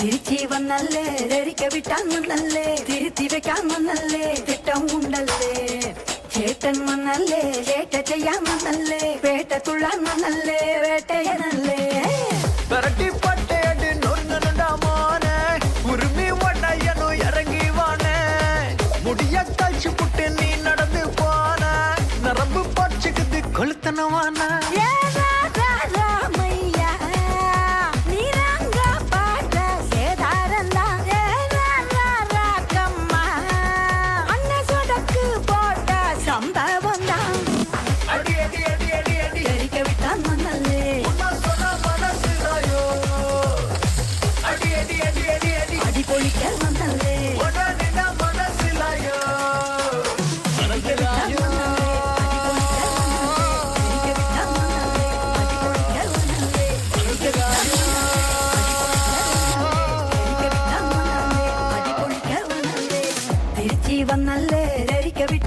തിരിച്ചി വന്നല്ലേ ധരിക്ക വിട്ടാൻ വന്നല്ലേ തിരുത്തി വെക്കാൻ വന്നല്ലേ തിട്ടം ഉണ്ടല്ലേ ചേട്ടൻ വന്നല്ലേ ചേട്ട ചെയ്യാൻ വന്നല്ലേ വേട്ട തുള്ളാൻ വന്നല്ലേ വേട്ടയനല്ലേ விரட்டி பட்டையடி நொறுங்கனுண்டா மானே உரிமை வண்டையனும் இறங்கி வானே முடிய கழிச்சு புட்டு நீ நடந்து போன நரம்பு பச்சுக்குது கொளுத்தனவான തിരിച്ചി വന്നല്ലേ ധരിക്ക വിട്ടാൻ